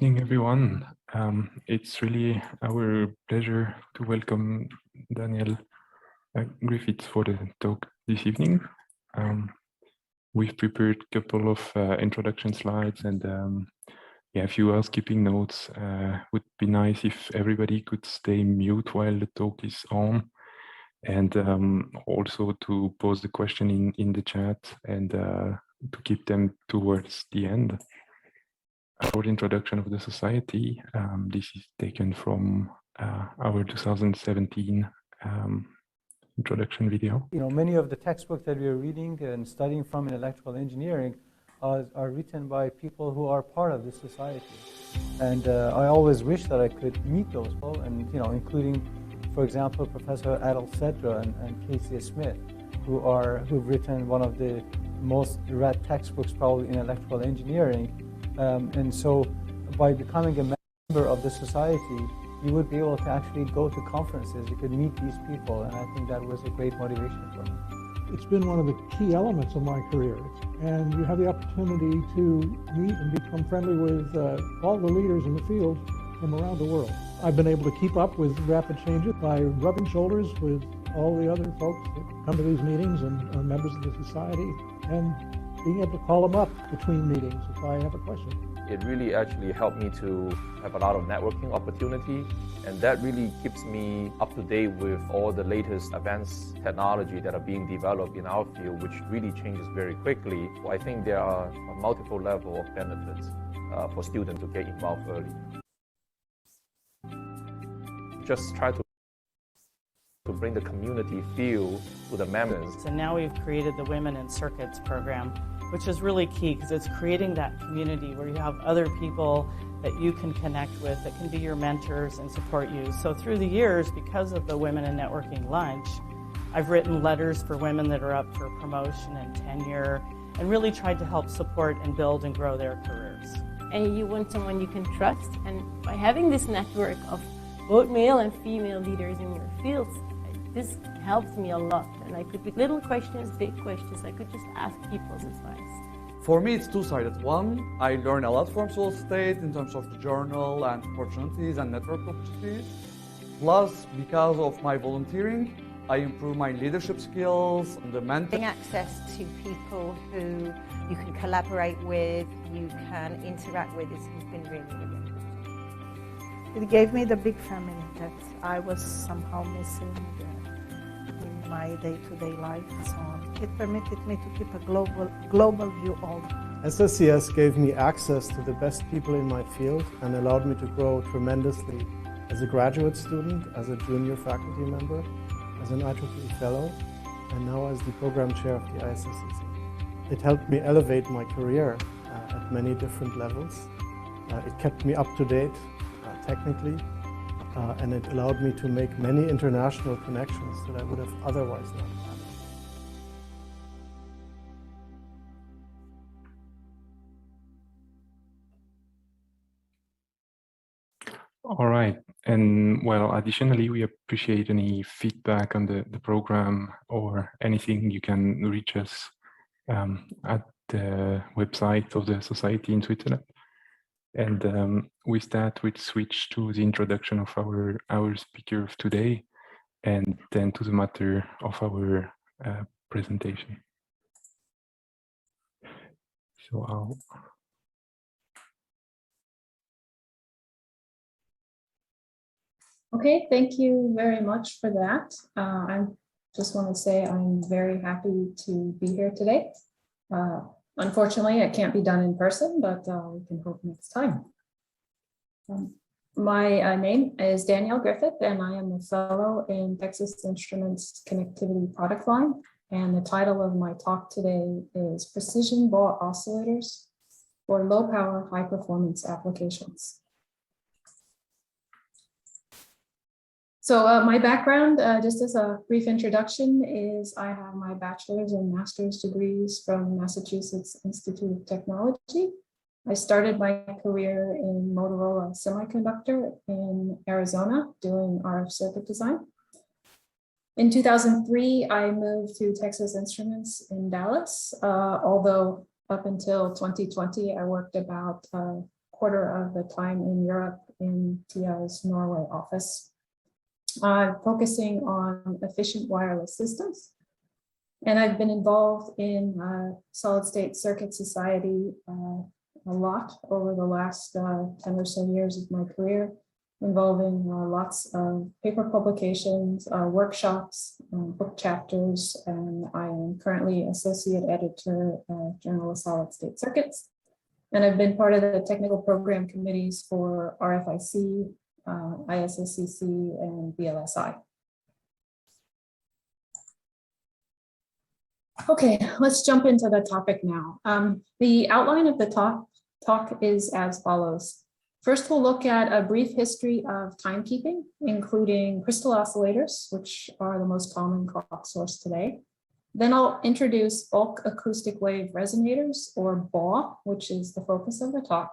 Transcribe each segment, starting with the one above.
evening, everyone. It's really our pleasure to welcome Danielle Griffith for the talk this evening. We've prepared a couple of introduction slides and yeah, a few housekeeping notes. Would be nice if everybody could stay mute while the talk is on, and also to pose the question in the chat and to keep them towards the end. For the introduction of the society, this is taken from our 2017 introduction video. You know, many of the textbooks that we are reading and studying from in electrical engineering are written by people who are part of this society. And I always wish that I could meet those people, and including, for example, Professor Adel Sedra and Casey Smith, who've written one of the most read textbooks probably in electrical engineering. And so by becoming a member of the society, you would be able to actually go to conferences, you could meet these people, and I think that was a great motivation for me. It's been one of the key elements of my career, and you have the opportunity to meet and become friendly with all the leaders in the field from around the world. I've been able to keep up with rapid changes by rubbing shoulders with all the other folks that come to these meetings and are members of the society, and being able to call them up between meetings if I have a question. It really actually helped me to have a lot of networking opportunity, and that really keeps me up to date with all the latest advanced technology that are being developed in our field, which really changes very quickly. I think there are a multiple level of benefits for students to get involved early. Just try to bring the community feel to the members. So now we've created the Women in Circuits program, which is really key because it's creating that community where you have other people that you can connect with, that can be your mentors and support you. So through the years, because of the Women in Networking Lunch, I've written letters for women that are up for promotion and tenure, and really tried to help support and build and grow their careers. And you want someone you can trust, and by having this network of both male and female leaders in your fields, this helped me a lot, and I could, with little questions, big questions, I could just ask people's advice. For me, it's two-sided. One, I learn a lot from Solid State in terms of the journal and opportunities and network opportunities. Plus, because of my volunteering, I improve my leadership skills and the mentor. Having access to people who you can collaborate with, you can interact with, has been really, really important. It gave me the big family that I was somehow missing in my day-to-day life. So it permitted me to keep a global view all the time. SSCS gave me access to the best people in my field and allowed me to grow tremendously as a graduate student, as a junior faculty member, as an IEEE fellow, and now as the program chair of the ISSCC. It helped me elevate my career at many different levels. It kept me up to date technically, and it allowed me to make many international connections that I would have otherwise not had. All right, and well, additionally, we appreciate any feedback on the program or anything. You can reach us at the website of the Society in Switzerland. And with that, we'll switch to the introduction of our speaker of today, and then to the matter of our presentation. So I'll... Okay, thank you very much for that. I just want to say I'm very happy to be here today. Unfortunately, it can't be done in person, but we can hope next time. My name is Danielle Griffith, and I am a fellow in Texas Instruments Connectivity product line. And the title of my talk today is Precision BAW Oscillators for Low Power, High Performance Applications. So my background, just as a brief introduction, is I have my bachelor's and master's degrees from Massachusetts Institute of Technology. I started my career in Motorola Semiconductor in Arizona doing RF circuit design. In 2003, I moved to Texas Instruments in Dallas, although up until 2020, I worked about quarter of the time in Europe in TI's Norway office, focusing on efficient wireless systems. And I've been involved in Solid State Circuit Society a lot over the last 10 or so years of my career, involving lots of paper publications, workshops, book chapters, and I am currently associate editor of Journal of Solid State Circuits. And I've been part of the technical program committees for RFIC, ISSCC, and VLSI. Okay, let's jump into the topic now. The outline of the talk is as follows. First, we'll look at a brief history of timekeeping, including crystal oscillators, which are the most common clock source today. Then I'll introduce bulk acoustic wave resonators, or BAW, which is the focus of the talk,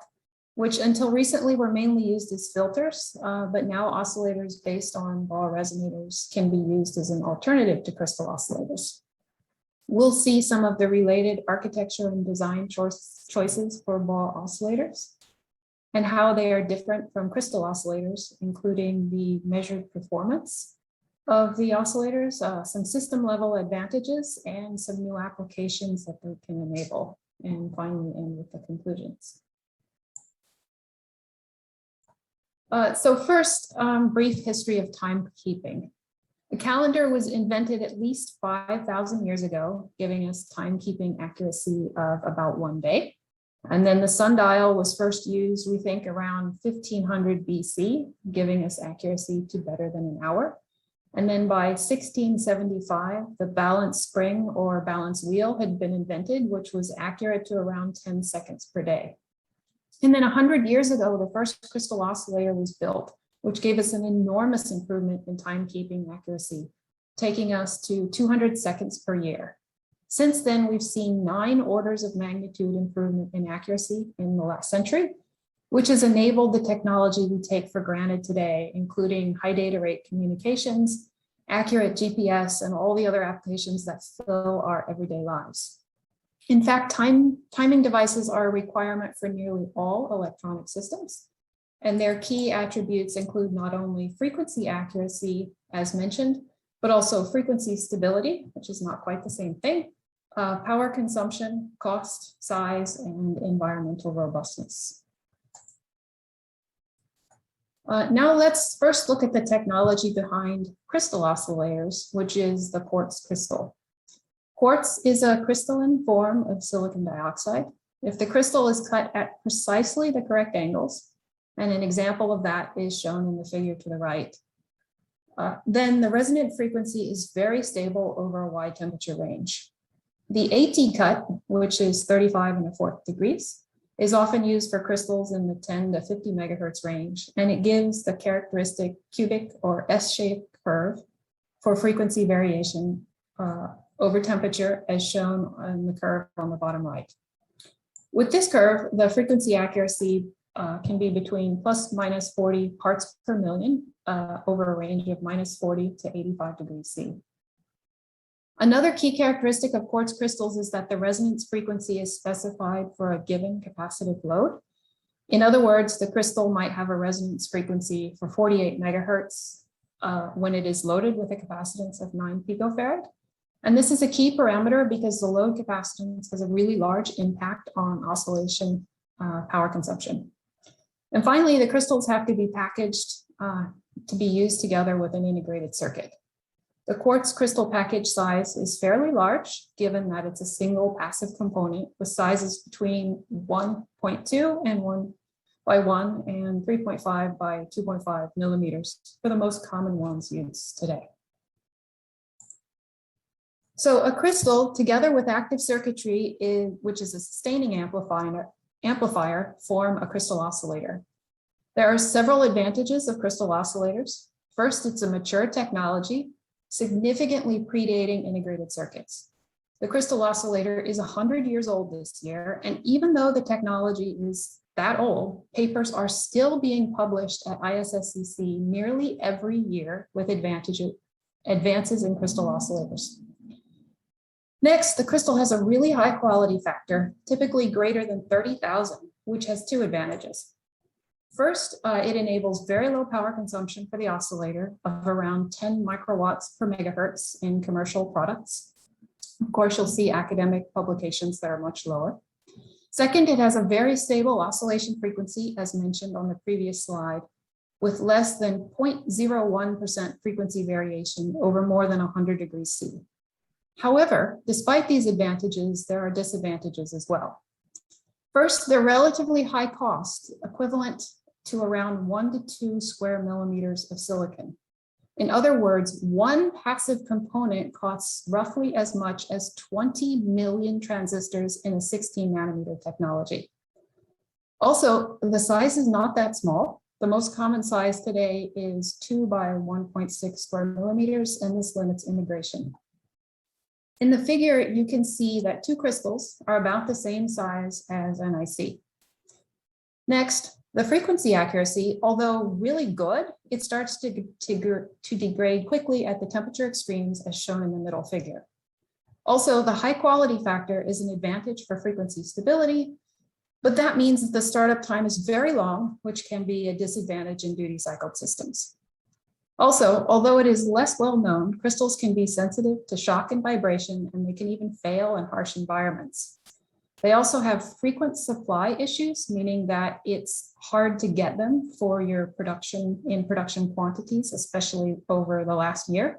which until recently were mainly used as filters, but now oscillators based on BAW resonators can be used as an alternative to crystal oscillators. We'll see some of the related architecture and design choices for BAW oscillators and how they are different from crystal oscillators, including the measured performance of the oscillators, some system level advantages, and some new applications that they can enable, and finally end with the conclusions. So first, brief history of timekeeping. The calendar was invented at least 5,000 years ago, giving us timekeeping accuracy of about 1 day. And then the sundial was first used, we think, around 1500 BC, giving us accuracy to better than an hour. And then by 1675, the balance spring or balance wheel had been invented, which was accurate to around 10 seconds per day. And then 100 years ago, the first crystal oscillator was built, which gave us an enormous improvement in timekeeping accuracy, taking us to 200 seconds per year. Since then, we've seen 9 orders of magnitude improvement in accuracy in the last century, which has enabled the technology we take for granted today, including high data rate communications, accurate GPS, and all the other applications that fill our everyday lives. In fact, timing devices are a requirement for nearly all electronic systems. And their key attributes include not only frequency accuracy, as mentioned, but also frequency stability, which is not quite the same thing, power consumption, cost, size, and environmental robustness. Now let's first look at the technology behind crystal oscillators, which is the quartz crystal. Quartz is a crystalline form of silicon dioxide. If the crystal is cut at precisely the correct angles, and an example of that is shown in the figure to the right, then the resonant frequency is very stable over a wide temperature range. The AT cut, which is 35 1/4 degrees, is often used for crystals in the 10 to 50 megahertz range, and it gives the characteristic cubic or S-shaped curve for frequency variation over temperature, as shown on the curve on the bottom right. With this curve, the frequency accuracy can be between plus minus 40 parts per million over a range of minus 40 to 85 degrees C. Another key characteristic of quartz crystals is that the resonance frequency is specified for a given capacitive load. In other words, the crystal might have a resonance frequency for 48 megahertz when it is loaded with a capacitance of 9 picofarad. And this is a key parameter because the load capacitance has a really large impact on oscillation power consumption. And finally, the crystals have to be packaged to be used together with an integrated circuit. The quartz crystal package size is fairly large, given that it's a single passive component with sizes between 1.2 and 1 by 1 and 3.5 by 2.5 millimeters for the most common ones used today. So a crystal, together with active circuitry, which is a sustaining amplifier, form a crystal oscillator. There are several advantages of crystal oscillators. First, it's a mature technology, significantly predating integrated circuits. The crystal oscillator is 100 years old this year, and even though the technology is that old, papers are still being published at ISSCC nearly every year with advances in crystal oscillators. Next, the crystal has a really high quality factor, typically greater than 30,000, which has 2 advantages. First, it enables very low power consumption for the oscillator of around 10 microwatts per megahertz in commercial products. Of course, you'll see academic publications that are much lower. Second, it has a very stable oscillation frequency, as mentioned on the previous slide, with less than 0.01% frequency variation over more than 100 degrees C. However, despite these advantages, there are disadvantages as well. First, they're relatively high cost, equivalent to around 1 to 2 square millimeters of silicon. In other words, one passive component costs roughly as much as 20 million transistors in a 16 nanometer technology. Also, the size is not that small. The most common size today is 2 by 1.6 square millimeters, and this limits integration. In the figure, you can see that 2 crystals are about the same size as an IC. Next, the frequency accuracy, although really good, it starts to degrade quickly at the temperature extremes as shown in the middle figure. Also, the high quality factor is an advantage for frequency stability, but that means that the startup time is very long, which can be a disadvantage in duty cycled systems. Also, although it is less well known, crystals can be sensitive to shock and vibration, and they can even fail in harsh environments. They also have frequent supply issues, meaning that it's hard to get them for your production in production quantities, especially over the last year.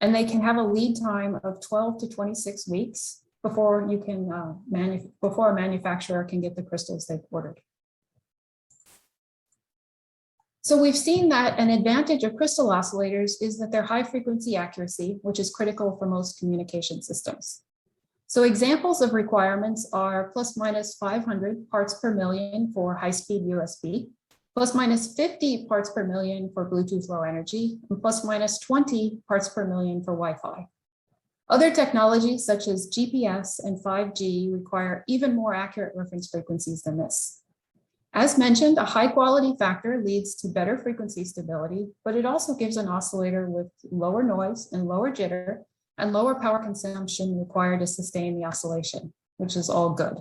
And they can have a lead time of 12 to 26 weeks before you can before a manufacturer can get the crystals they've ordered. So we've seen that an advantage of crystal oscillators is that they're high frequency accuracy, which is critical for most communication systems. So examples of requirements are plus minus 500 parts per million for high-speed USB, plus minus 50 parts per million for Bluetooth Low Energy, and plus minus 20 parts per million for Wi-Fi. Other technologies such as GPS and 5G require even more accurate reference frequencies than this. As mentioned, a high quality factor leads to better frequency stability, but it also gives an oscillator with lower noise and lower jitter and lower power consumption required to sustain the oscillation, which is all good.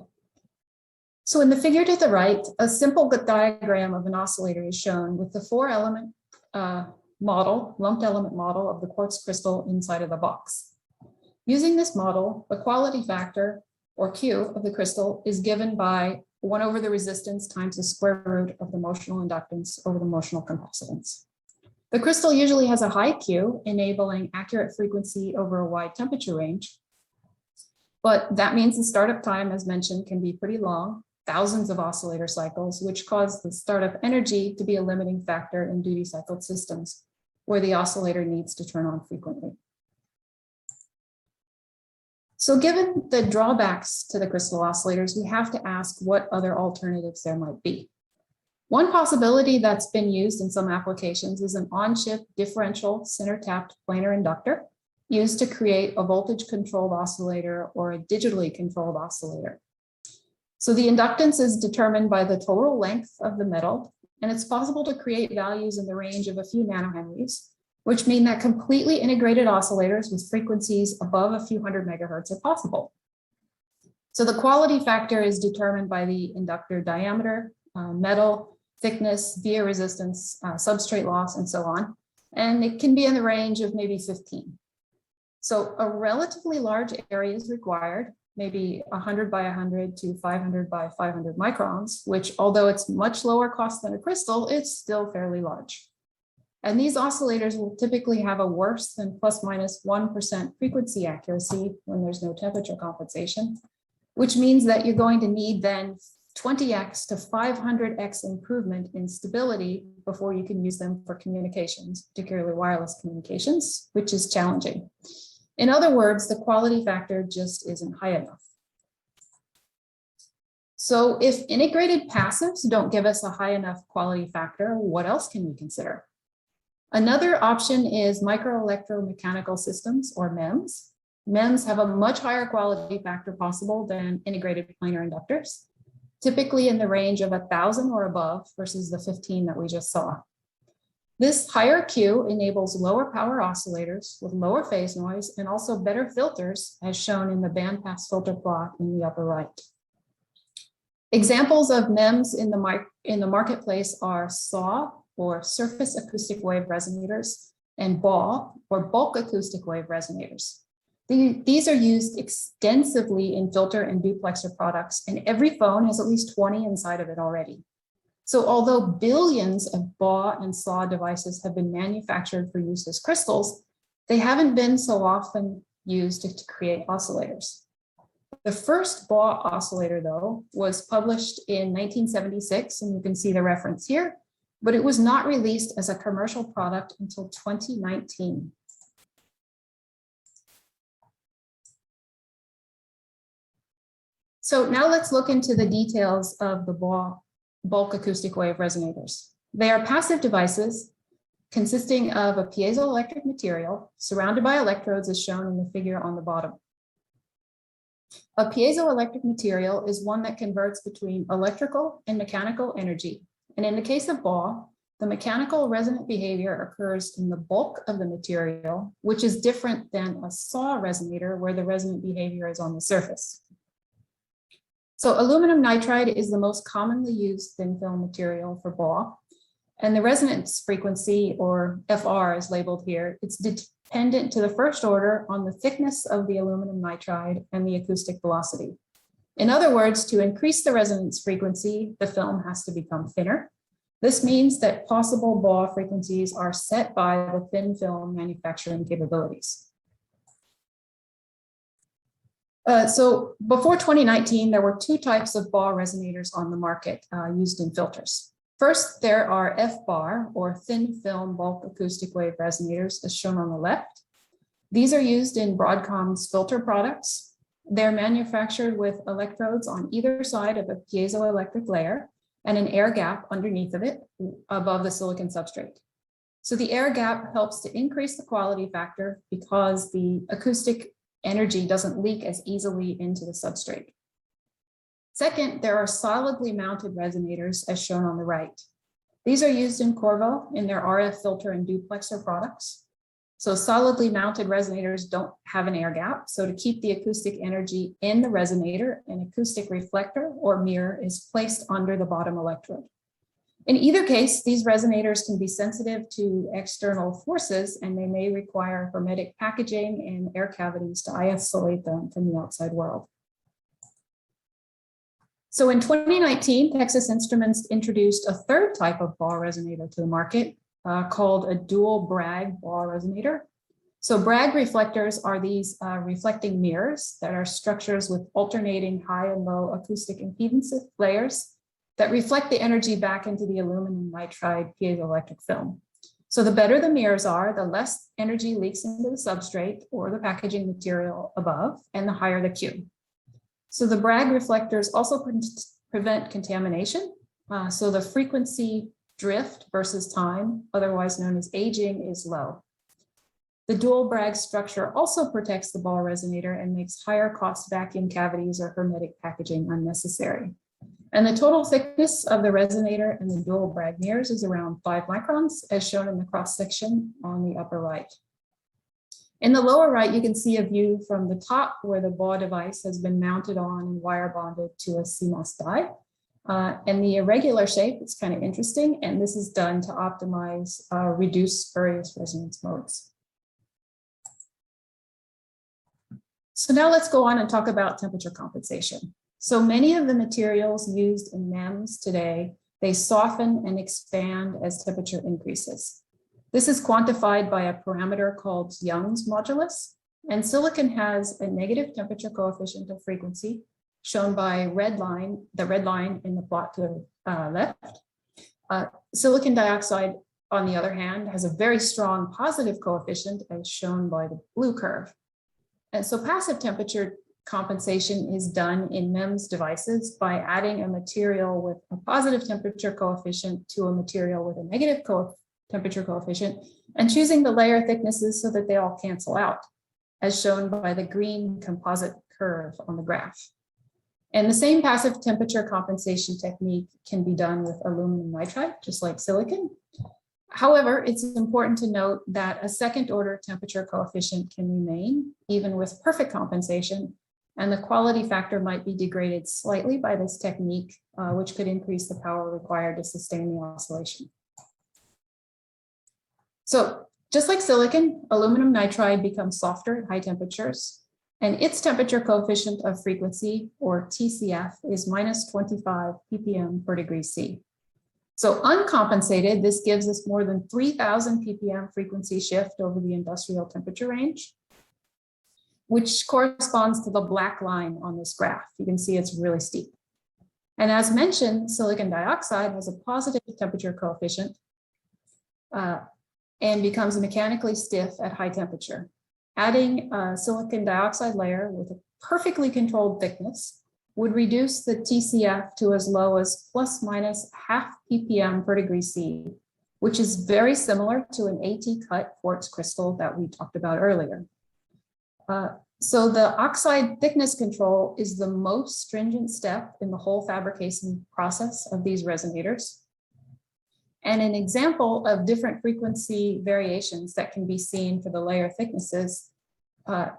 So in the figure to the right, a simple diagram of an oscillator is shown with the 4-element model, lumped element model of the quartz crystal inside of the box. Using this model, the quality factor, or Q, of the crystal is given by 1 over the resistance times the square root of the motional inductance over the motional capacitance. The crystal usually has a high Q, enabling accurate frequency over a wide temperature range. But that means the startup time, as mentioned, can be pretty long, thousands of oscillator cycles, which cause the startup energy to be a limiting factor in duty cycled systems, where the oscillator needs to turn on frequently. So given the drawbacks to the crystal oscillators, we have to ask what other alternatives there might be. One possibility that's been used in some applications is an on-chip differential center-tapped planar inductor used to create a voltage-controlled oscillator or a digitally controlled oscillator. So the inductance is determined by the total length of the metal, and it's possible to create values in the range of a few nanohenries, which mean that completely integrated oscillators with frequencies above a few hundred megahertz are possible. So the quality factor is determined by the inductor diameter, metal, thickness, via resistance, substrate loss, and so on. And it can be in the range of maybe 15. So a relatively large area is required, maybe 100 by 100 to 500 by 500 microns, which although it's much lower cost than a crystal, it's still fairly large. And these oscillators will typically have a worse than plus minus 1% frequency accuracy when there's no temperature compensation, which means that you're going to need then 20x to 500x improvement in stability before you can use them for communications, particularly wireless communications, which is challenging. In other words, the quality factor just isn't high enough. So if integrated passives don't give us a high enough quality factor, what else can we consider? Another option is Microelectromechanical Systems, or MEMS. MEMS have a much higher quality factor possible than integrated planar inductors, typically in the range of 1,000 or above versus the 15 that we just saw. This higher Q enables lower power oscillators with lower phase noise and also better filters, as shown in the bandpass filter plot in the upper right. Examples of MEMS in the marketplace are SAW, or surface acoustic wave resonators, and BAW, or bulk acoustic wave resonators. These are used extensively in filter and duplexer products, and every phone has at least 20 inside of it already. So although billions of BAW and SAW devices have been manufactured for use as crystals, they haven't been so often used to create oscillators. The first BAW oscillator, though, was published in 1976, and you can see the reference here, but it was not released as a commercial product until 2019. So now let's look into the details of the BAW bulk acoustic wave resonators. They are passive devices consisting of a piezoelectric material surrounded by electrodes as shown in the figure on the bottom. A piezoelectric material is one that converts between electrical and mechanical energy. And in the case of BAW, the mechanical resonant behavior occurs in the bulk of the material, which is different than a SAW resonator where the resonant behavior is on the surface. So aluminum nitride is the most commonly used thin film material for BAW, and the resonance frequency, or FR is labeled here, it's dependent to the first order on the thickness of the aluminum nitride and the acoustic velocity. In other words, to increase the resonance frequency, the film has to become thinner. This means that possible BAW frequencies are set by the thin film manufacturing capabilities. So before 2019, there were two types of BAW resonators on the market used in filters. First, there are FBAR, or thin film bulk acoustic wave resonators, as shown on the left. These are used in Broadcom's filter products. They're manufactured with electrodes on either side of a piezoelectric layer and an air gap underneath of it above the silicon substrate. So the air gap helps to increase the quality factor because the acoustic energy doesn't leak as easily into the substrate. Second, there are solidly mounted resonators as shown on the right. These are used in Qorvo in their RF filter and duplexer products. So solidly mounted resonators don't have an air gap. So to keep the acoustic energy in the resonator, an acoustic reflector or mirror is placed under the bottom electrode. In either case, these resonators can be sensitive to external forces, and they may require hermetic packaging and air cavities to isolate them from the outside world. So in 2019, Texas Instruments introduced a third type of BAW resonator to the market called a dual Bragg BAW resonator. So Bragg reflectors are these reflecting mirrors that are structures with alternating high and low acoustic impedance layers that reflect the energy back into the aluminum nitride piezoelectric film. So the better the mirrors are, the less energy leaks into the substrate or the packaging material above, and the higher the Q. So the Bragg reflectors also prevent contamination. So the frequency drift versus time, otherwise known as aging, is low. The dual Bragg structure also protects the BAW resonator and makes higher cost vacuum cavities or hermetic packaging unnecessary. And the total thickness of the resonator and the dual Bragg mirrors is around 5 microns, as shown in the cross section on the upper right. In the lower right, you can see a view from the top where the BAW device has been mounted on and wire bonded to a CMOS die. And the irregular shape is kind of interesting, and this is done to optimize reduce spurious resonance modes. So now let's go on and talk about temperature compensation. So many of the materials used in MEMS today, they soften and expand as temperature increases. This is quantified by a parameter called Young's modulus, and silicon has a negative temperature coefficient of frequency, shown by the red line in the plot to the left. Silicon dioxide, on the other hand, has a very strong positive coefficient, as shown by the blue curve. And so passive temperature compensation is done in MEMS devices by adding a material with a positive temperature coefficient to a material with a negative temperature coefficient and choosing the layer thicknesses so that they all cancel out, as shown by the green composite curve on the graph. And the same passive temperature compensation technique can be done with aluminum nitride, just like silicon. However, it's important to note that a second order temperature coefficient can remain even with perfect compensation, and the quality factor might be degraded slightly by this technique, which could increase the power required to sustain the oscillation. So just like silicon, aluminum nitride becomes softer at high temperatures, and its temperature coefficient of frequency, or TCF, is minus 25 ppm per degree C. So uncompensated, this gives us more than 3,000 ppm frequency shift over the industrial temperature range, which corresponds to the black line on this graph. You can see it's really steep. And as mentioned, silicon dioxide has a positive temperature coefficient and becomes mechanically stiff at high temperature. Adding a silicon dioxide layer with a perfectly controlled thickness would reduce the TCF to as low as plus minus half ppm per degree C, which is very similar to an AT-cut quartz crystal that we talked about earlier. So the oxide thickness control is the most stringent step in the whole fabrication process of these resonators. And an example of different frequency variations that can be seen for the layer thicknesses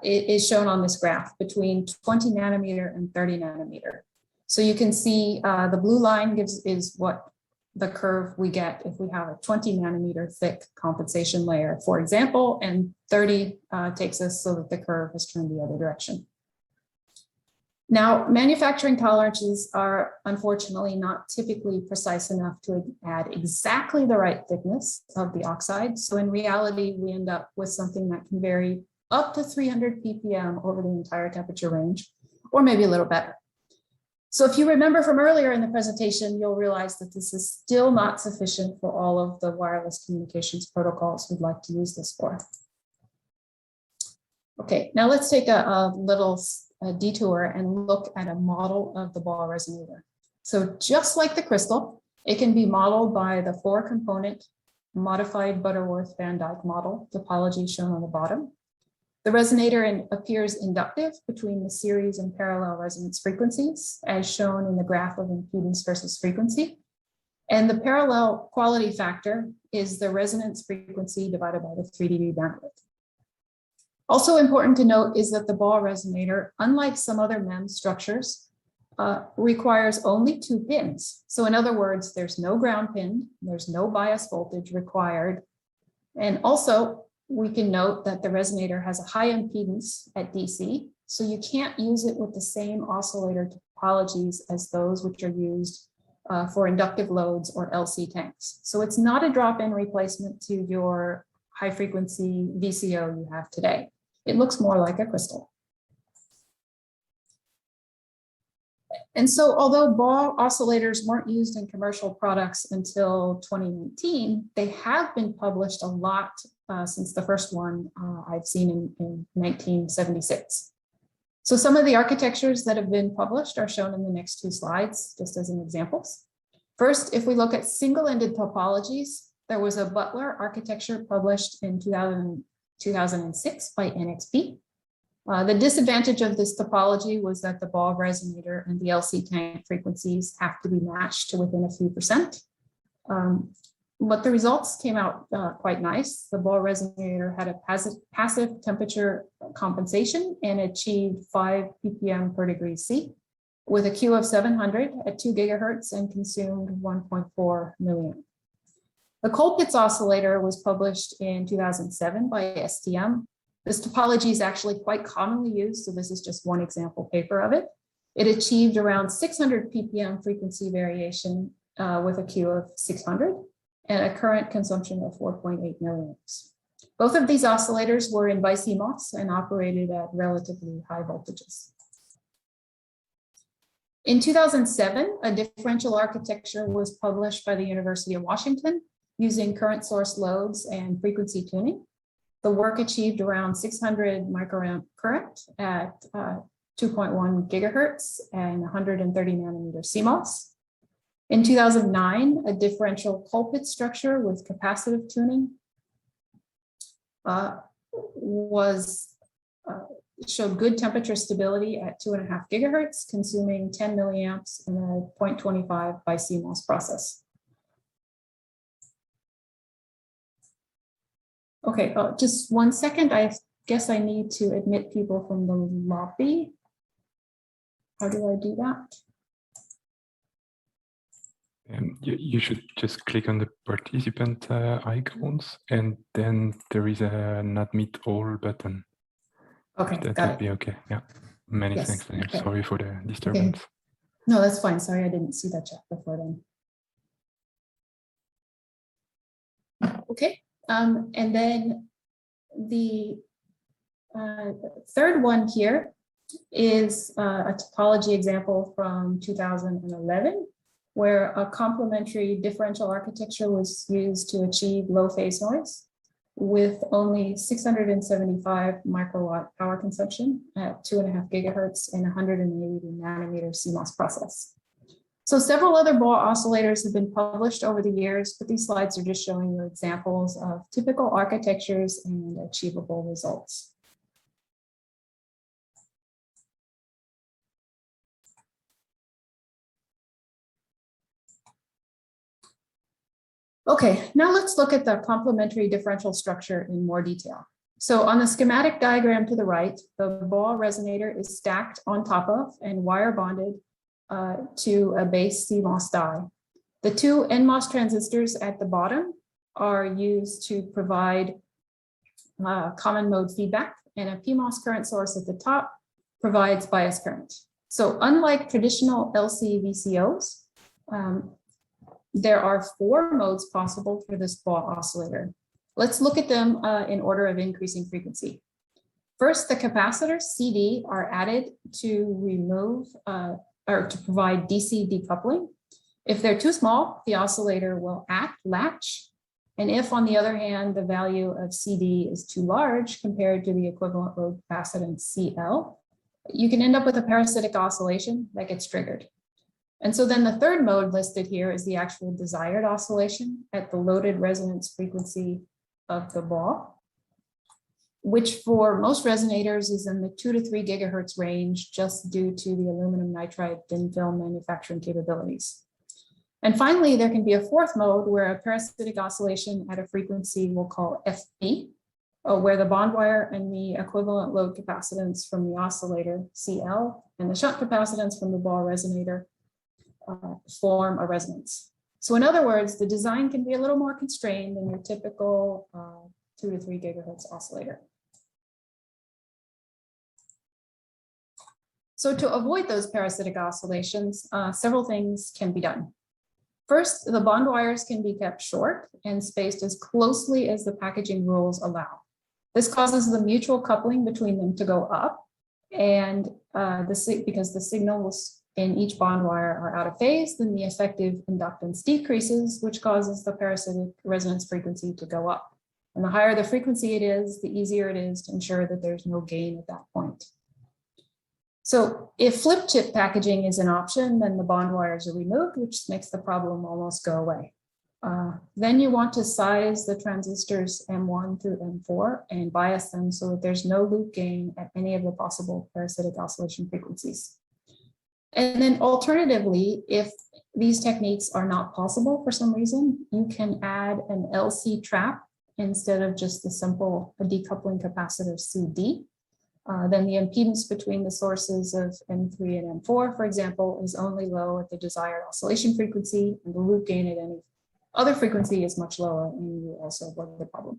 is shown on this graph between 20 nanometer and 30 nanometer. So you can see the blue line is what the curve we get if we have a 20 nanometer thick compensation layer, for example, and 30 takes us so that the curve has turned the other direction. Now, manufacturing tolerances are unfortunately not typically precise enough to add exactly the right thickness of the oxide. So in reality, we end up with something that can vary up to 300 ppm over the entire temperature range, or maybe a little better. So if you remember from earlier in the presentation, you'll realize that this is still not sufficient for all of the wireless communications protocols we'd like to use this for. Okay, now let's take a little detour and look at a model of the BAW resonator. So just like the crystal, it can be modeled by the 4-component modified Butterworth Van Dyke model topology shown on the bottom. The resonator appears inductive between the series and parallel resonance frequencies, as shown in the graph of impedance versus frequency. And the parallel quality factor is the resonance frequency divided by the 3 dB bandwidth. Also important to note is that the BAW resonator, unlike some other MEMS structures, requires only 2 pins. So in other words, there's no ground pin, there's no bias voltage required. And also, we can note that the resonator has a high impedance at DC, so you can't use it with the same oscillator topologies as those which are used for inductive loads or LC tanks. So it's not a drop-in replacement to your high-frequency VCO you have today. It looks more like a crystal. And so although BAW oscillators weren't used in commercial products until 2019, they have been published a lot since the first one I've seen in 1976. So some of the architectures that have been published are shown in the next 2 slides, just as an examples. First, if we look at single-ended topologies, there was a Butler architecture published in 2006 by NXP. The disadvantage of this topology was that the BAW resonator and the LC tank frequencies have to be matched to within a few percent. But the results came out quite nice. The BAW resonator had a passive temperature compensation and achieved 5 ppm per degree C with a Q of 700 at 2 gigahertz and consumed 1.4 milliamp. The Colpitts oscillator was published in 2007 by STM. This topology is actually quite commonly used, so this is just one example paper of it. It achieved around 600 ppm frequency variation with a Q of 600 and a current consumption of 4.8 milliamps. Both of these oscillators were in BiCMOS and operated at relatively high voltages. In 2007, a differential architecture was published by the University of Washington using current source loads and frequency tuning. The work achieved around 600 microamp current at 2.1 gigahertz and 130 nanometer CMOS. In 2009, a differential Colpitts structure with capacitive tuning showed good temperature stability at 2.5 gigahertz, consuming 10 milliamps in a 0.25 by CMOS process. Okay, just 1 second. I guess I need to admit people from the lobby. How do I do that? You should just click on the participant icons, and then there is a not meet all button. Okay, That got would it. be okay. Yeah. Many Yes, thanks, Daniel. okay. Sorry for the disturbance. No, that's fine. Sorry, I didn't see that chat before then. Okay, and then the third one here is a topology example from 2011, where a complementary differential architecture was used to achieve low phase noise with only 675 microwatt power consumption at 2.5 gigahertz and 180 nanometer CMOS process. So several other BAW oscillators have been published over the years, but these slides are just showing you examples of typical architectures and achievable results. Okay, now let's look at the complementary differential structure in more detail. So on the schematic diagram to the right, the BAW resonator is stacked on top of and wire bonded to a base CMOS die. The two NMOS transistors at the bottom are used to provide common mode feedback, and a PMOS current source at the top provides bias current. So unlike traditional LC VCOs, there are 4 modes possible for this BAW oscillator. Let's look at them in order of increasing frequency. First, the capacitors CD are added to remove or to provide DC decoupling. If they're too small, the oscillator will latch. And if, on the other hand, the value of CD is too large compared to the equivalent load capacitance CL, you can end up with a parasitic oscillation that gets triggered. And so then the third mode listed here is the actual desired oscillation at the loaded resonance frequency of the BAW, which for most resonators is in the 2 to 3 gigahertz range, just due to the aluminum nitride thin film manufacturing capabilities. And finally, there can be a fourth mode where a parasitic oscillation at a frequency we'll call FP, where the bond wire and the equivalent load capacitance from the oscillator CL and the shunt capacitance from the BAW resonator form a resonance. So in other words, the design can be a little more constrained than your typical 2 to 3 gigahertz oscillator. So to avoid those parasitic oscillations, several things can be done. First, the bond wires can be kept short and spaced as closely as the packaging rules allow. This causes the mutual coupling between them to go up, and because the signals in each bond wire are out of phase, then the effective inductance decreases, which causes the parasitic resonance frequency to go up. And the higher the frequency it is, the easier it is to ensure that there's no gain at that point. So if flip chip packaging is an option, then the bond wires are removed, which makes the problem almost go away. Then you want to size the transistors M1 through M4 and bias them so that there's no loop gain at any of the possible parasitic oscillation frequencies. And then alternatively, if these techniques are not possible for some reason, you can add an LC trap instead of just the simple decoupling capacitor CD. Then the impedance between the sources of M3 and M4, for example, is only low at the desired oscillation frequency, and the loop gain at any other frequency is much lower, and you also avoid the problem.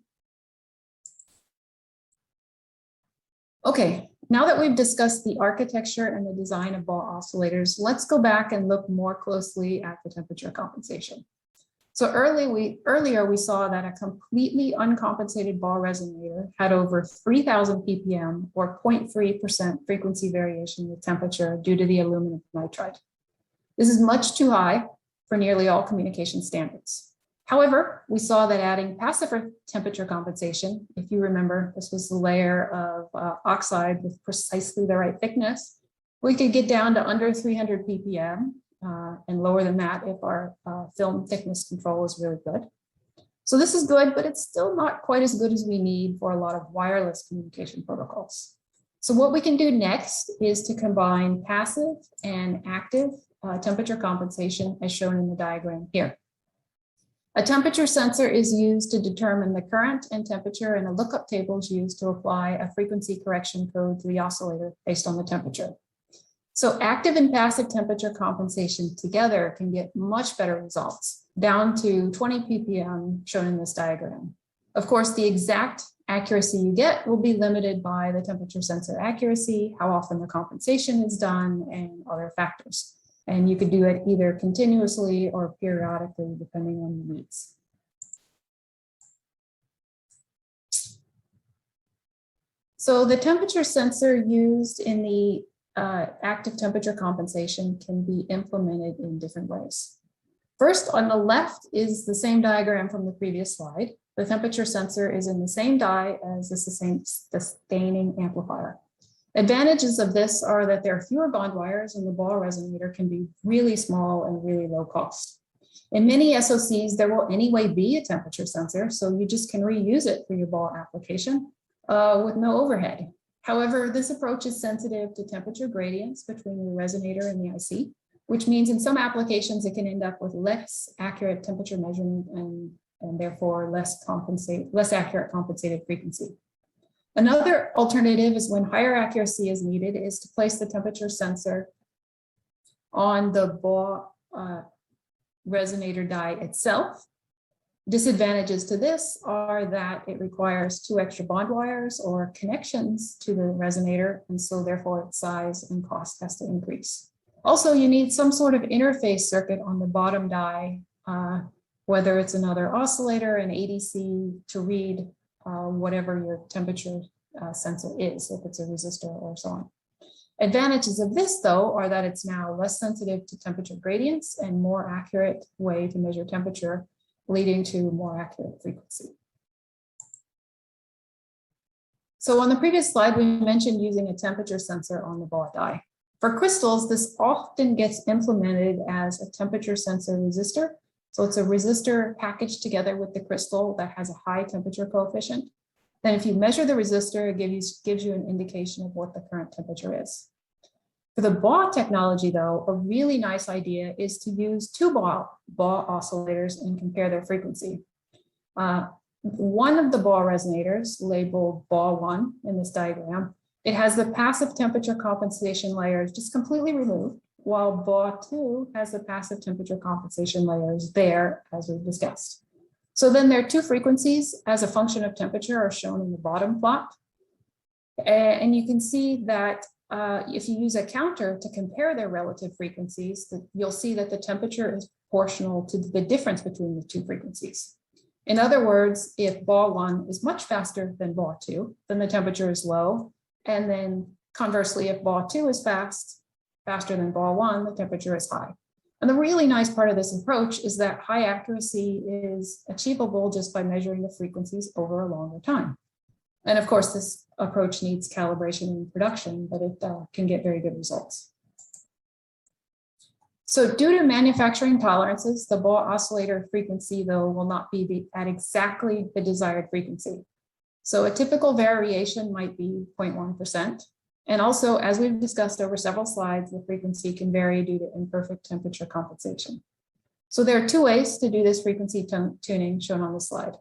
Okay, now that we've discussed the architecture and the design of BAW oscillators, let's go back and look more closely at the temperature compensation. So earlier we saw that a completely uncompensated BAW resonator had over 3,000 ppm or 0.3% frequency variation with temperature due to the aluminum nitride. This is much too high for nearly all communication standards. However, we saw that adding passive temperature compensation, if you remember, this was the layer of oxide with precisely the right thickness, we could get down to under 300 ppm. And lower than that if our film thickness control is really good. So this is good, but it's still not quite as good as we need for a lot of wireless communication protocols. So what we can do next is to combine passive and active temperature compensation as shown in the diagram here. A temperature sensor is used to determine the current and temperature, and a lookup table is used to apply a frequency correction code to the oscillator based on the temperature. So active and passive temperature compensation together can get much better results, down to 20 ppm shown in this diagram. Of course, the exact accuracy you get will be limited by the temperature sensor accuracy, how often the compensation is done, and other factors. And you could do it either continuously or periodically, depending on your needs. So the temperature sensor used in the active temperature compensation can be implemented in different ways. First, on the left is the same diagram from the previous slide. The temperature sensor is in the same die as the sustaining amplifier. Advantages of this are that there are fewer bond wires and the BAW resonator can be really small and really low cost. In many SoCs, there will anyway be a temperature sensor, so you just can reuse it for your BAW application with no overhead. However, this approach is sensitive to temperature gradients between the resonator and the IC, which means in some applications it can end up with less accurate temperature measurement and therefore less accurate compensated frequency. Another alternative is when higher accuracy is needed is to place the temperature sensor on the BAW resonator die itself. Disadvantages to this are that it requires 2 extra bond wires or connections to the resonator, and so therefore its size and cost has to increase. Also, you need some sort of interface circuit on the bottom die, whether it's another oscillator, an ADC, to read whatever your temperature sensor is, if it's a resistor or so on. Advantages of this, though, are that it's now less sensitive to temperature gradients and more accurate way to measure temperature, leading to more accurate frequency. So on the previous slide, we mentioned using a temperature sensor on the BAW die. For crystals, this often gets implemented as a temperature sensor resistor. So it's a resistor packaged together with the crystal that has a high temperature coefficient. Then if you measure the resistor, it gives you an indication of what the current temperature is. For the BAW technology, though, a really nice idea is to use 2 BAW oscillators and compare their frequency. One of the BAW resonators, labeled BAW1 in this diagram, it has the passive temperature compensation layers just completely removed, while BAW2 has the passive temperature compensation layers there, as we've discussed. So then there are 2 frequencies as a function of temperature are shown in the bottom plot. And you can see that if you use a counter to compare their relative frequencies, you'll see that the temperature is proportional to the difference between the 2 frequencies. In other words, if BAW1 is much faster than BAW2, then the temperature is low. And then conversely, if BAW2 is faster than BAW1, the temperature is high. And the really nice part of this approach is that high accuracy is achievable just by measuring the frequencies over a longer time. And of course, this approach needs calibration in production, but it can get very good results. So due to manufacturing tolerances, the BAW oscillator frequency, though, will not be at exactly the desired frequency. So a typical variation might be 0.1%. And also, as we've discussed over several slides, the frequency can vary due to imperfect temperature compensation. So there are 2 ways to do this frequency tuning shown on the slide.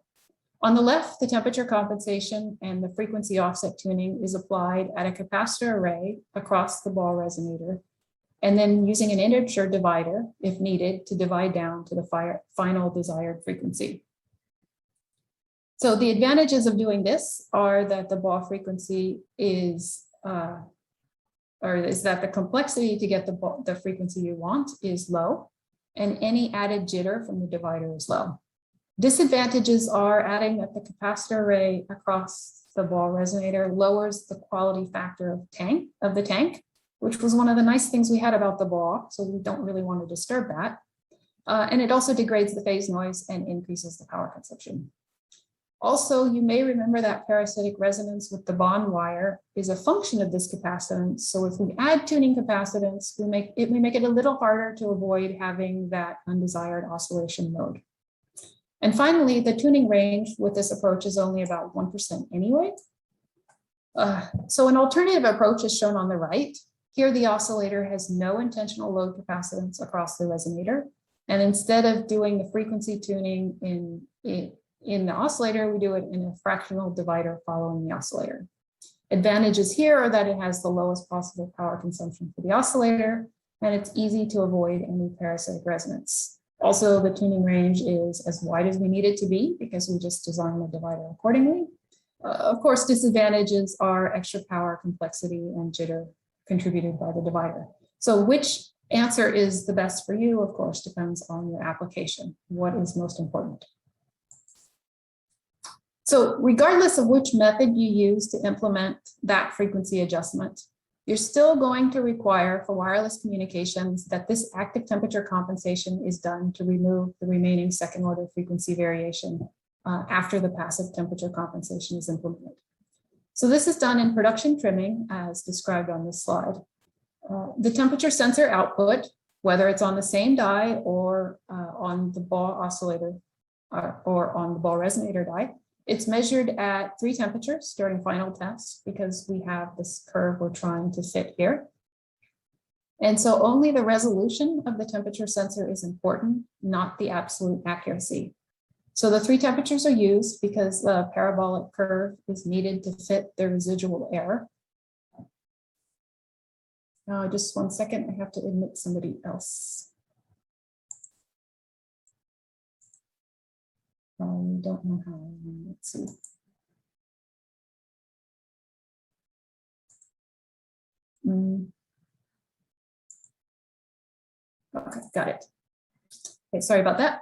On the left, the temperature compensation and the frequency offset tuning is applied at a capacitor array across the BAW resonator, and then using an integer divider, if needed, to divide down to the final desired frequency. So the advantages of doing this are that the BAW frequency is that the complexity to get the frequency you want is low, and any added jitter from the divider is low. Disadvantages are adding that the capacitor array across the BAW resonator lowers the quality factor of the tank, which was one of the nice things we had about the BAW, so we don't really want to disturb that. And it also degrades the phase noise and increases the power consumption. Also, you may remember that parasitic resonance with the bond wire is a function of this capacitance. So if we add tuning capacitance, we make it a little harder to avoid having that undesired oscillation mode. And finally, the tuning range with this approach is only about 1% anyway. So an alternative approach is shown on the right. Here, the oscillator has no intentional load capacitance across the resonator. And instead of doing the frequency tuning in the oscillator, we do it in a fractional divider following the oscillator. Advantages here are that it has the lowest possible power consumption for the oscillator, and it's easy to avoid any parasitic resonance. Also, the tuning range is as wide as we need it to be because we just designed the divider accordingly. Of course, disadvantages are extra power, complexity, and jitter contributed by the divider. So which answer is the best for you, of course, depends on your application. What is most important? So regardless of which method you use to implement that frequency adjustment, you're still going to require for wireless communications that this active temperature compensation is done to remove the remaining second order frequency variation after the passive temperature compensation is implemented. So this is done in production trimming as described on this slide. The temperature sensor output, whether it's on the same die or on the BAW oscillator or on the BAW resonator die, it's measured at 3 temperatures during final test because we have this curve we're trying to fit here. And so only the resolution of the temperature sensor is important, not the absolute accuracy. So the 3 temperatures are used because the parabolic curve is needed to fit the residual error. Now, just 1 second, I have to admit somebody else. I don't know how. Let's see. Okay, got it. Okay, sorry about that.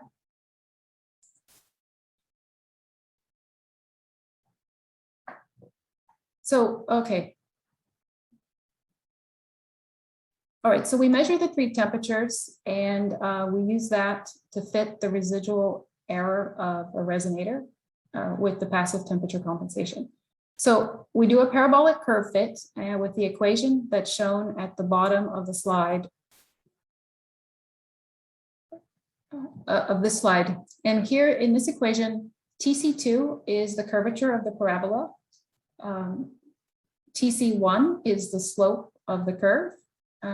So, okay. All right, so we measure the 3 temperatures and we use that to fit the residual error of a resonator with the passive temperature compensation. So we do a parabolic curve fit with the equation that's shown at the bottom of the slide And here in this equation, TC2 is the curvature of the parabola. TC1 is the slope of the curve,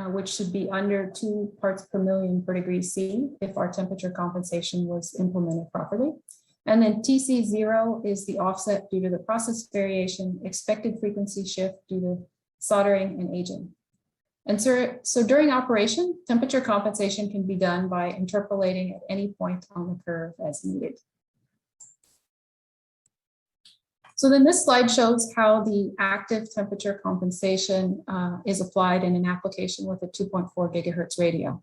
which should be under 2 parts per million per degree C if our temperature compensation was implemented properly. And then TC0 is the offset due to the process variation, expected frequency shift due to soldering and aging. And so during operation, temperature compensation can be done by interpolating at any point on the curve as needed. So then this slide shows how the active temperature compensation is applied in an application with a 2.4 gigahertz radio.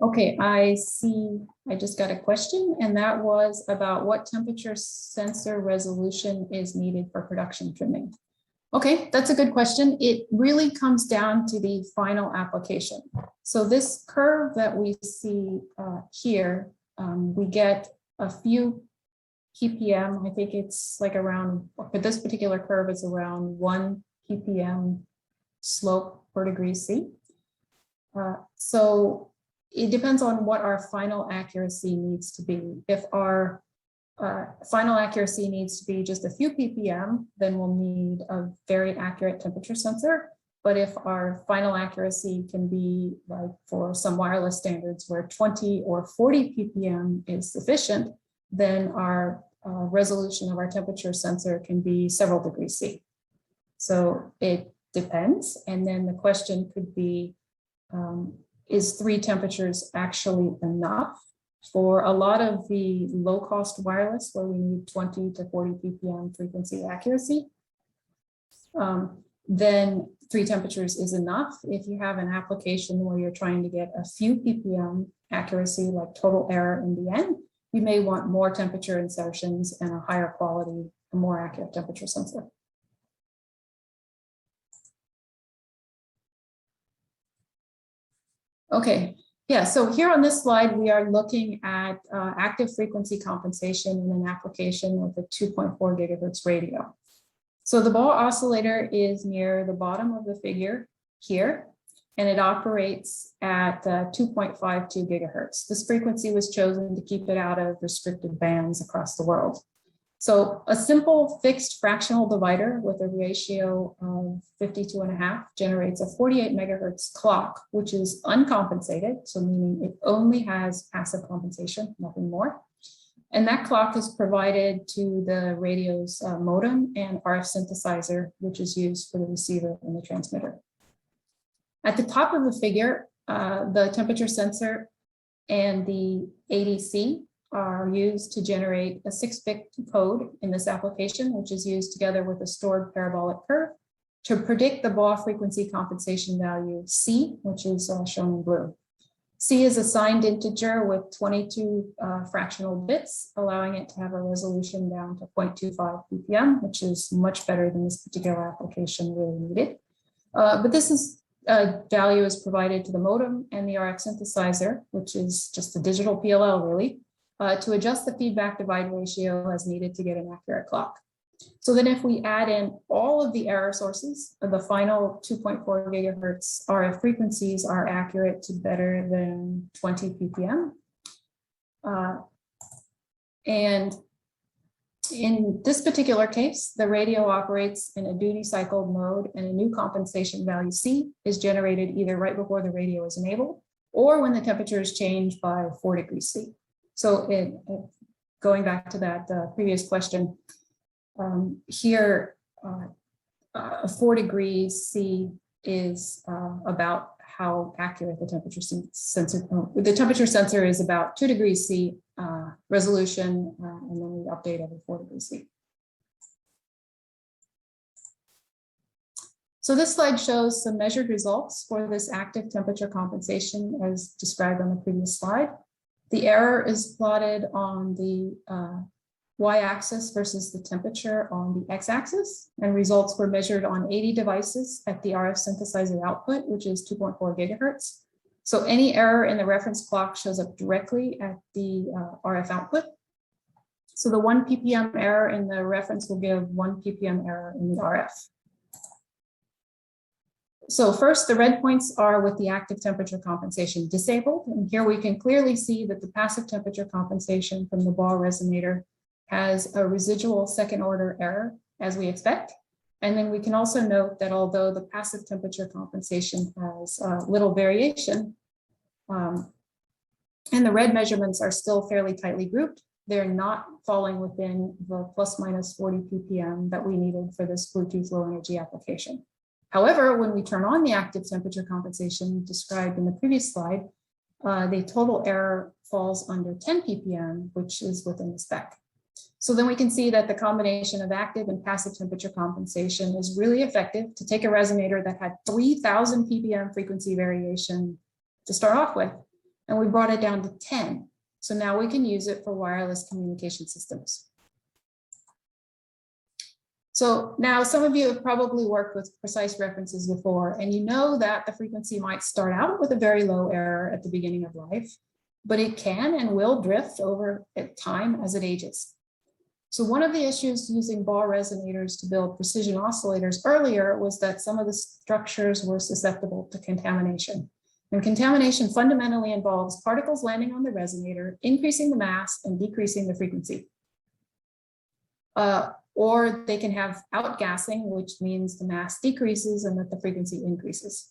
Okay, I see, I just got a question, and that was about what temperature sensor resolution is needed for production trimming. Okay, that's a good question. It really comes down to the final application. So this curve that we see here, we get a few ppm. I think it's like around, for this particular curve, it's around 1 ppm slope per degree C. So it depends on what our final accuracy needs to be. If our final accuracy needs to be just a few ppm, then we'll need a very accurate temperature sensor. But if our final accuracy can be like for some wireless standards where 20 or 40 ppm is sufficient, then our resolution of our temperature sensor can be several degrees C. So it depends. And then the question could be, is 3 temperatures actually enough? For a lot of the low-cost wireless where we need 20 to 40 ppm frequency accuracy, then 3 temperatures is enough. If you have an application where you're trying to get a few ppm accuracy, like total error in the end, you may want more temperature insertions and a higher quality, a more accurate temperature sensor. Okay. Yeah, so here on this slide, we are looking at active frequency compensation in an application with a 2.4 gigahertz radio. So the BAW oscillator is near the bottom of the figure here, and it operates at 2.52 gigahertz. This frequency was chosen to keep it out of restricted bands across the world. So a simple fixed fractional divider with a ratio of 52.5 generates a 48 megahertz clock, which is uncompensated, so meaning it only has passive compensation, nothing more. And that clock is provided to the radio's modem and RF synthesizer, which is used for the receiver and the transmitter. At the top of the figure, the temperature sensor and the ADC are used to generate a 6-bit code in this application, which is used together with a stored parabolic curve to predict the BAW frequency compensation value C, which is shown in blue. C is a signed integer with 22 fractional bits, allowing it to have a resolution down to 0.25 ppm, which is much better than this particular application really needed. But this value is provided to the modem and the RF synthesizer, which is just a digital PLL really, to adjust the feedback divide ratio as needed to get an accurate clock. So then if we add in all of the error sources, the final 2.4 gigahertz RF frequencies are accurate to better than 20 ppm. And in this particular case, the radio operates in a duty cycled mode and a new compensation value C is generated either right before the radio is enabled or when the temperature is changed by 4 degrees C. So going back to that previous question, here 4 degrees C is about how accurate the temperature sensor. The temperature sensor is about 2 degrees C resolution, and then we update every 4 degrees C. So this slide shows some measured results for this active temperature compensation as described on the previous slide. The error is plotted on the y-axis versus the temperature on the x-axis, and results were measured on 80 devices at the RF synthesizer output, which is 2.4 gigahertz. So any error in the reference clock shows up directly at the RF output. So the 1 ppm error in the reference will give 1 ppm error in the RF. So first, the red points are with the active temperature compensation disabled. And here we can clearly see that the passive temperature compensation from the BAW resonator has a residual second order error, as we expect. And then we can also note that although the passive temperature compensation has little variation, and the red measurements are still fairly tightly grouped, they're not falling within the plus minus 40 ppm that we needed for this Bluetooth low energy application. However, when we turn on the active temperature compensation described in the previous slide, the total error falls under 10 ppm, which is within the spec. So then we can see that the combination of active and passive temperature compensation is really effective to take a resonator that had 3000 ppm frequency variation to start off with, and we brought it down to 10. So now we can use it for wireless communication systems. So now some of you have probably worked with precise references before, and you know that the frequency might start out with a very low error at the beginning of life, but it can and will drift over time as it ages. So one of the issues using BAW resonators to build precision oscillators earlier was that some of the structures were susceptible to contamination. And contamination fundamentally involves particles landing on the resonator, increasing the mass and decreasing the frequency. Or they can have outgassing, which means the mass decreases and that the frequency increases.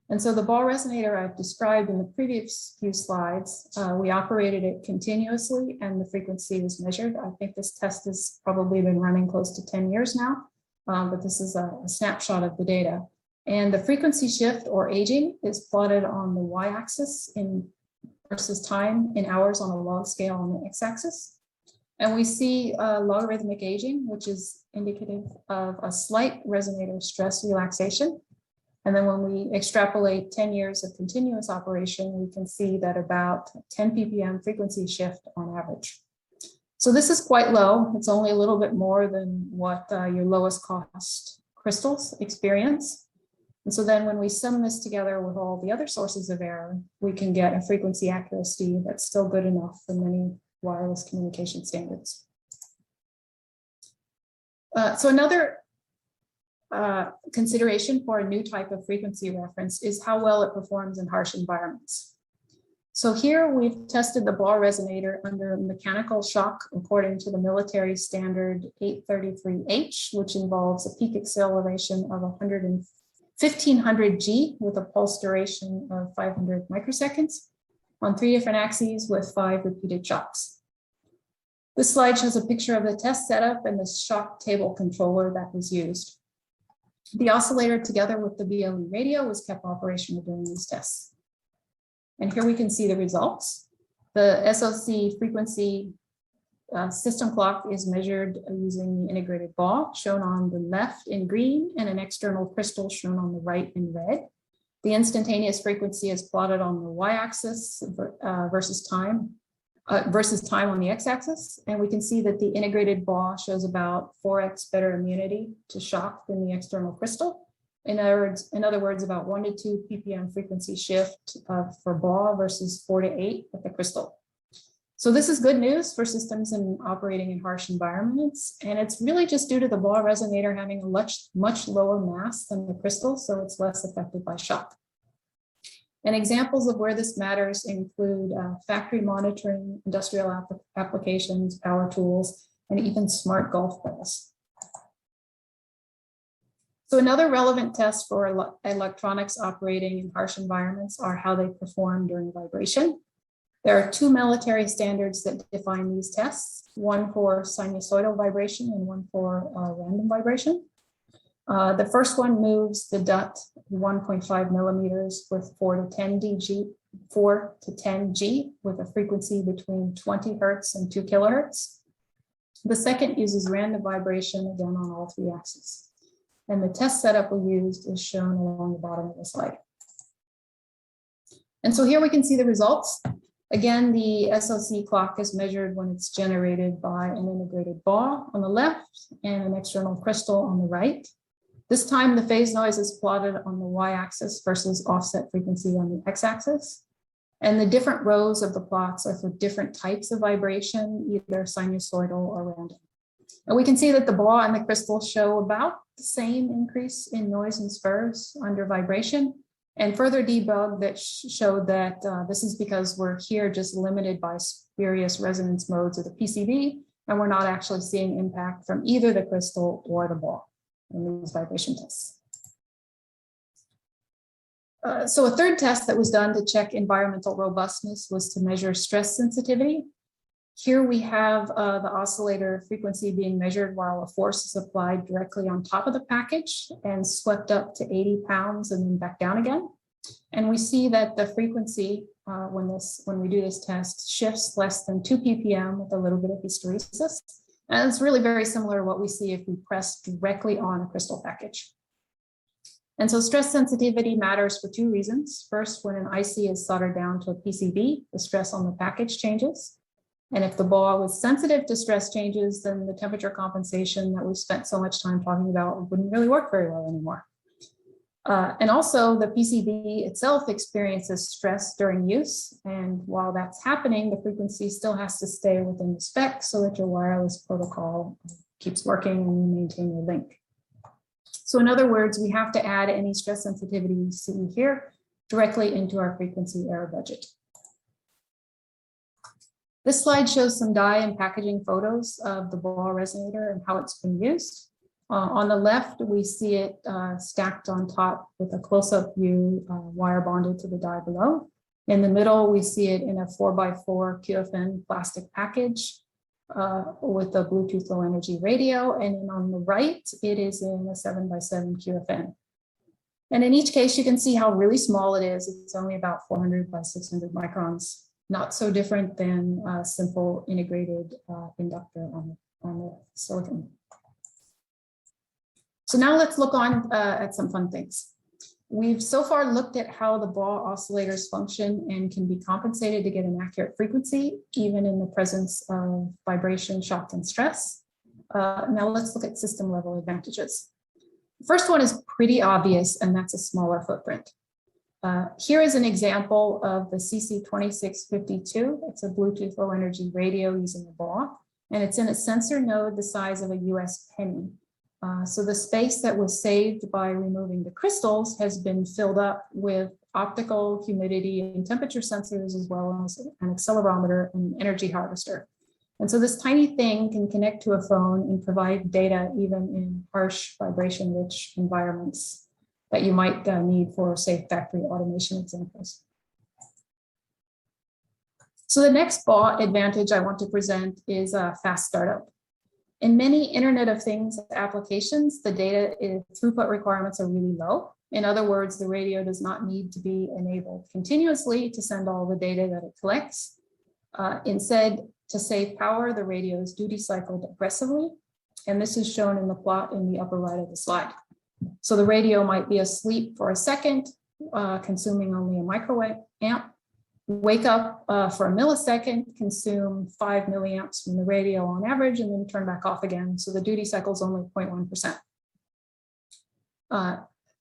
And so the BAW resonator I've described in the previous few slides, we operated it continuously and the frequency was measured. I think this test has probably been running close to 10 years now, but this is a snapshot of the data. And the frequency shift or aging is plotted on the y-axis in versus time in hours on a log scale on the x-axis. And we see logarithmic aging, which is indicative of a slight resonator stress relaxation. And then when we extrapolate 10 years of continuous operation, we can see that about 10 ppm frequency shift on average. So this is quite low. It's only a little bit more than what your lowest cost crystals experience. And so then when we sum this together with all the other sources of error, we can get a frequency accuracy that's still good enough for many wireless communication standards. So another consideration for a new type of frequency reference is how well it performs in harsh environments. So here we've tested the BAW resonator under mechanical shock according to the military standard 833H, which involves a peak acceleration of 1500 G with a pulse duration of 500 microseconds on 3 different axes with 5 repeated shocks. This slide shows a picture of the test setup and the shock table controller that was used. The oscillator together with the BLE radio was kept operational during these tests. And here we can see the results. The SOC frequency system clock is measured using the integrated BAW, shown on the left in green, and an external crystal shown on the right in red. The instantaneous frequency is plotted on the y-axis versus time on the x-axis. And we can see that the integrated BAW shows about 4x better immunity to shock than the external crystal. In other words, about 1 to 2 ppm frequency shift for BAW versus 4 to 8 with the crystal. So this is good news for systems operating in harsh environments. And it's really just due to the BAW resonator having a much lower mass than the crystal, so it's less affected by shock. And examples of where this matters include factory monitoring, industrial applications, power tools, and even smart golf balls. So another relevant test for electronics operating in harsh environments are how they perform during vibration. There are 2 military standards that define these tests, one for sinusoidal vibration and one for random vibration. The first one moves the DUT 1.5 millimeters with 4 to 10 G with a frequency between 20 hertz and 2 kilohertz. The second uses random vibration again on all 3 axes. And the test setup we used is shown along the bottom of the slide. And so here we can see the results. Again, the SOC clock is measured when it's generated by an integrated BAW on the left and an external crystal on the right. This time, the phase noise is plotted on the y-axis versus offset frequency on the x-axis. And the different rows of the plots are for different types of vibration, either sinusoidal or random. And we can see that the BAW and the crystal show about the same increase in noise and spurs under vibration. And further debug that showed that this is because we're here just limited by spurious resonance modes of the PCB, and we're not actually seeing impact from either the crystal or the BAW in these vibration tests. So a third test that was done to check environmental robustness was to measure stress sensitivity. Here we have the oscillator frequency being measured while a force is applied directly on top of the package and swept up to 80 pounds and then back down again. And we see that the frequency when we do this test shifts less than 2 ppm with a little bit of hysteresis. And it's really very similar to what we see if we press directly on a crystal package. And so stress sensitivity matters for 2 reasons. First, when an IC is soldered down to a PCB, the stress on the package changes. And if the BAW was sensitive to stress changes, then the temperature compensation that we've spent so much time talking about wouldn't really work very well anymore. And also the PCB itself experiences stress during use. And while that's happening, the frequency still has to stay within the spec so that your wireless protocol keeps working and you maintain your link. So in other words, we have to add any stress sensitivity you see here directly into our frequency error budget. This slide shows some die and packaging photos of the BAW resonator and how it's been used. On the left, we see it stacked on top with a close-up view wire bonded to the die below. In the middle, we see it in a 4x4 QFN plastic package with a Bluetooth low energy radio. And then on the right, it is in a 7x7 QFN. And in each case, you can see how really small it is. It's only about 400 by 600 microns. Not so different than a simple integrated inductor on the silicon. So now let's look on at some fun things. We've so far looked at how the BAW oscillators function and can be compensated to get an accurate frequency, even in the presence of vibration, shock, and stress. Now let's look at system level advantages. The first one is pretty obvious, and that's a smaller footprint. Here is an example of the CC2652. It's a Bluetooth low energy radio using a BAW, and it's in a sensor node the size of a US penny. So the space that was saved by removing the crystals has been filled up with optical, humidity, and temperature sensors, as well as an accelerometer and an energy harvester. And so this tiny thing can connect to a phone and provide data even in harsh, vibration-rich environments that you might need for, say, factory automation examples. So the next BAW advantage I want to present is fast startup. In many Internet of Things applications, the data throughput requirements are really low. In other words, the radio does not need to be enabled continuously to send all the data that it collects. Instead, to save power, the radio is duty cycled aggressively. And this is shown in the plot in the upper right of the slide. So the radio might be asleep for a second, consuming only a microamp, wake up for a millisecond, consume 5 milliamps from the radio on average, and then turn back off again. So the duty cycle is only 0.1%.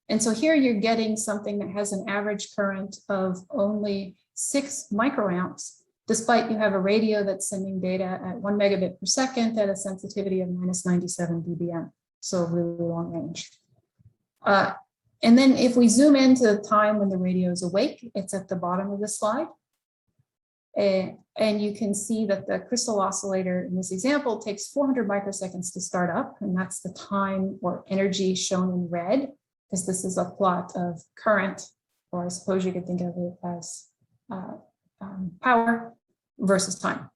And so here you're getting something that has an average current of only 6 microamps, despite you have a radio that's sending data at 1 megabit per second at a sensitivity of -97 dBm. So really long range. And then if we zoom into the time when the radio is awake, it's at the bottom of the slide. And you can see that the crystal oscillator in this example takes 400 microseconds to start up. And that's the time or energy shown in red, because this is a plot of current, or I suppose you could think of it as power versus time.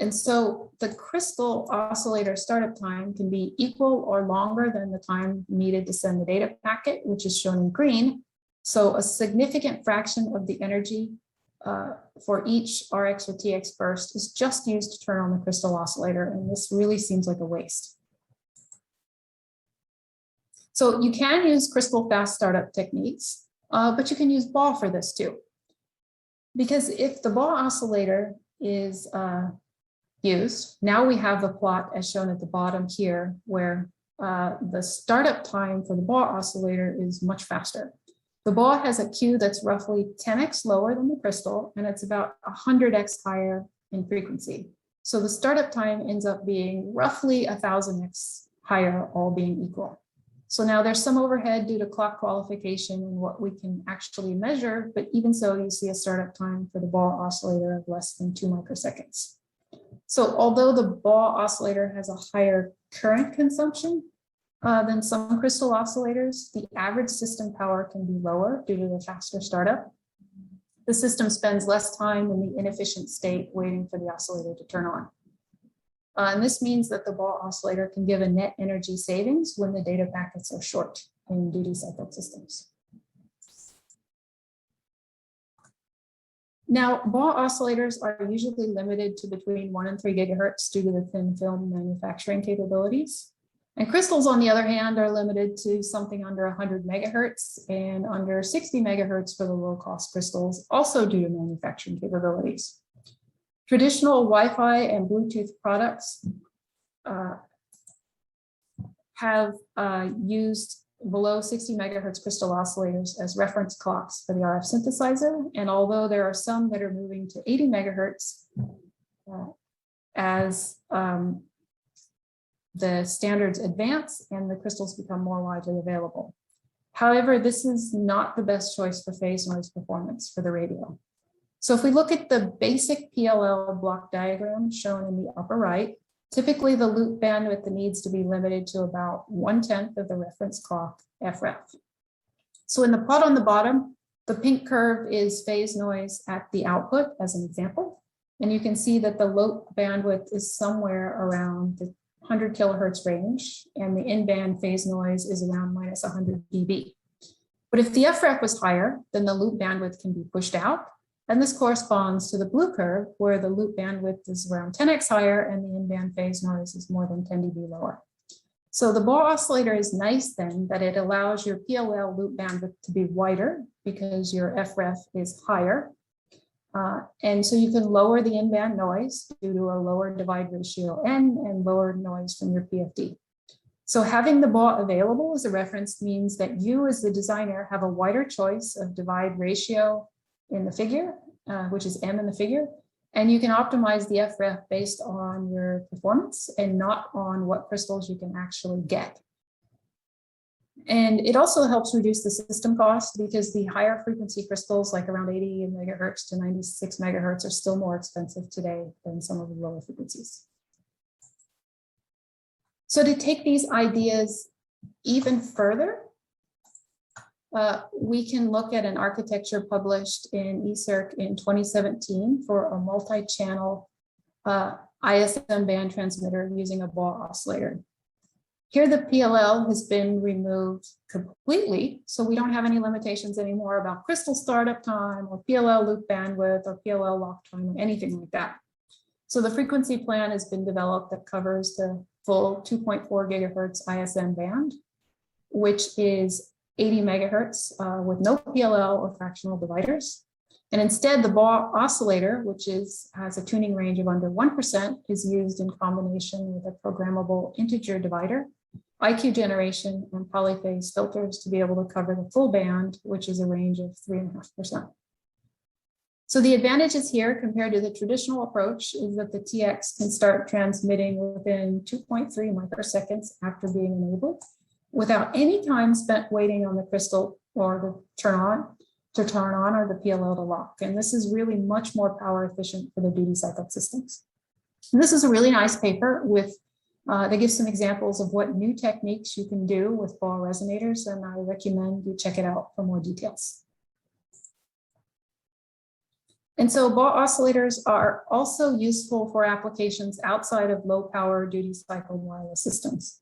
And so the crystal oscillator startup time can be equal or longer than the time needed to send the data packet, which is shown in green. So a significant fraction of the energy for each RX or TX burst is just used to turn on the crystal oscillator. And this really seems like a waste. So you can use crystal fast startup techniques, but you can use BAW for this too. Because if the BAW oscillator is used, now we have the plot as shown at the bottom here, where the startup time for the BAW oscillator is much faster. The BAW has a Q that's roughly 10x lower than the crystal, and it's about 100x higher in frequency. So the startup time ends up being roughly 1000x higher, all being equal. So now there's some overhead due to clock qualification and what we can actually measure, but even so, you see a startup time for the BAW oscillator of less than 2 microseconds. So although the BAW oscillator has a higher current consumption than some crystal oscillators, the average system power can be lower due to the faster startup. The system spends less time in the inefficient state waiting for the oscillator to turn on. And this means that the BAW oscillator can give a net energy savings when the data packets are short in duty cycled systems. Now, BAW oscillators are usually limited to between 1 and 3 gigahertz due to the thin film manufacturing capabilities. And crystals, on the other hand, are limited to something under 100 megahertz and under 60 megahertz for the low-cost crystals, also due to manufacturing capabilities. Traditional Wi-Fi and Bluetooth products have used below 60 megahertz crystal oscillators as reference clocks for the RF synthesizer. And although there are some that are moving to 80 megahertz as the standards advance and the crystals become more widely available. However, this is not the best choice for phase noise performance for the radio. So if we look at the basic PLL block diagram shown in the upper right, typically the loop bandwidth needs to be limited to about 1/10 of the reference clock FREF. So in the plot on the bottom, the pink curve is phase noise at the output as an example. And you can see that the loop bandwidth is somewhere around the 100 kilohertz range, and the in-band phase noise is around minus 100 dB. But if the FREF was higher, then the loop bandwidth can be pushed out. And this corresponds to the blue curve, where the loop bandwidth is around 10x higher and the in-band phase noise is more than 10 dB lower. So the BAW oscillator is nice then that it allows your PLL loop bandwidth to be wider because your FREF is higher. And so you can lower the in-band noise due to a lower divide ratio N and lower noise from your PFD. So having the BAW available as a reference means that you as the designer have a wider choice of divide ratio in the figure, which is M in the figure, and you can optimize the FREF based on your performance and not on what crystals you can actually get. And it also helps reduce the system cost because the higher frequency crystals, like around 80 megahertz to 96 megahertz, are still more expensive today than some of the lower frequencies. So to take these ideas even further, we can look at an architecture published in eCirc in 2017 for a multi-channel ISM band transmitter using a BAW oscillator. Here the PLL has been removed completely, so we don't have any limitations anymore about crystal startup time or PLL loop bandwidth or PLL lock time or anything like that. So the frequency plan has been developed that covers the full 2.4 gigahertz ISM band, which is 80 megahertz with no PLL or fractional dividers. And instead, the BAW oscillator, which has a tuning range of under 1%, is used in combination with a programmable integer divider, IQ generation, and polyphase filters to be able to cover the full band, which is a range of 3.5%. So the advantages here compared to the traditional approach is that the TX can start transmitting within 2.3 microseconds after being enabled, without any time spent waiting on the crystal or the turn on or the PLL to lock. And this is really much more power efficient for the duty cycle systems. And this is a really nice paper with they give some examples of what new techniques you can do with BAW resonators, and I recommend you check it out for more details. And so BAW oscillators are also useful for applications outside of low power duty cycle wireless systems.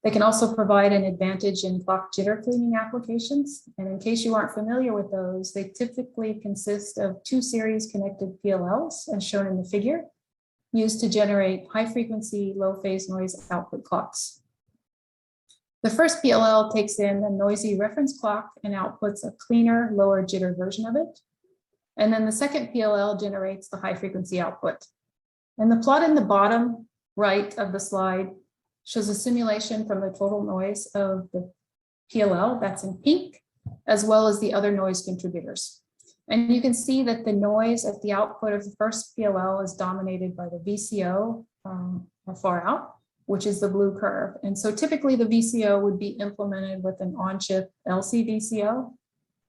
They can also provide an advantage in clock jitter cleaning applications. And in case you aren't familiar with those, they typically consist of two series connected PLLs, as shown in the figure, used to generate high frequency, low phase noise output clocks. The first PLL takes in a noisy reference clock and outputs a cleaner, lower jitter version of it. And then the second PLL generates the high frequency output. And the plot in the bottom right of the slide shows a simulation from the total noise of the PLL, that's in pink, as well as the other noise contributors. And you can see that the noise at the output of the first PLL is dominated by the VCO far out, which is the blue curve. And so typically the VCO would be implemented with an on-chip LC VCO.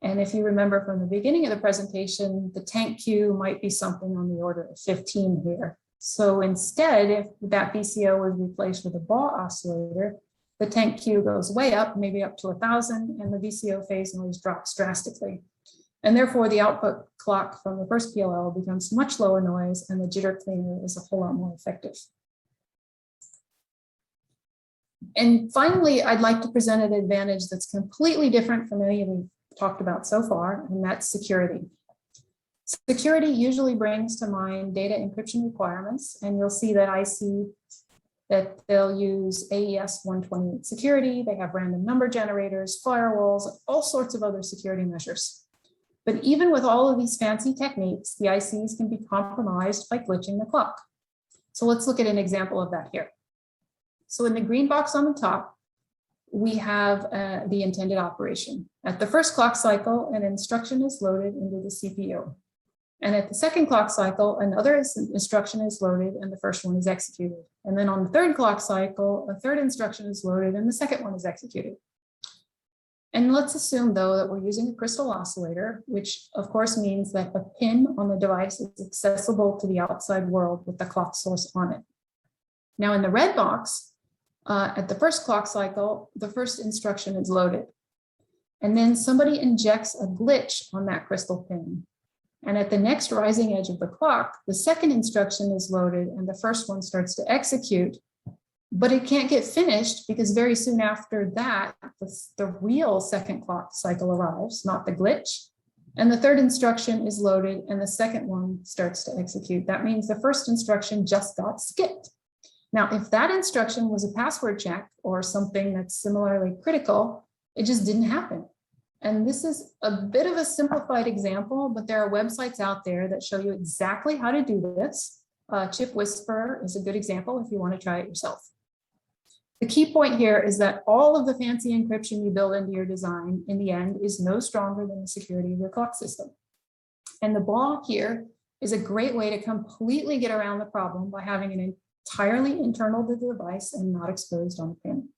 And if you remember from the beginning of the presentation, the tank Q might be something on the order of 15 here. So instead, if that VCO was replaced with a BAW oscillator, the tank Q goes way up, maybe up to 1,000, and the VCO phase noise drops drastically. And therefore, the output clock from the first PLL becomes much lower noise, and the jitter cleaner is a whole lot more effective. And finally, I'd like to present an advantage that's completely different from any we've talked about so far, and that's security. Security usually brings to mind data encryption requirements, and you'll see that I see that they'll use AES 128 security, they have random number generators, firewalls, all sorts of other security measures. But even with all of these fancy techniques, the ICs can be compromised by glitching the clock. So let's look at an example of that here. So in the green box on the top, we have the intended operation. At the first clock cycle, an instruction is loaded into the CPU. And at the second clock cycle, another instruction is loaded and the first one is executed. And then on the third clock cycle, a third instruction is loaded and the second one is executed. And let's assume, though, that we're using a crystal oscillator, which of course means that a pin on the device is accessible to the outside world with the clock source on it. Now in the red box, at the first clock cycle, the first instruction is loaded. And then somebody injects a glitch on that crystal pin. And at the next rising edge of the clock, the second instruction is loaded and the first one starts to execute, but it can't get finished because very soon after that, the real second clock cycle arrives, not the glitch. And the third instruction is loaded and the second one starts to execute. That means the first instruction just got skipped. Now, if that instruction was a password check or something that's similarly critical, it just didn't happen. And this is a bit of a simplified example, but there are websites out there that show you exactly how to do this. Chip Whisperer is a good example if you want to try it yourself. The key point here is that all of the fancy encryption you build into your design in the end is no stronger than the security of your clock system. And the BAW here is a great way to completely get around the problem by having an entirely internal to the device and not exposed on a pin.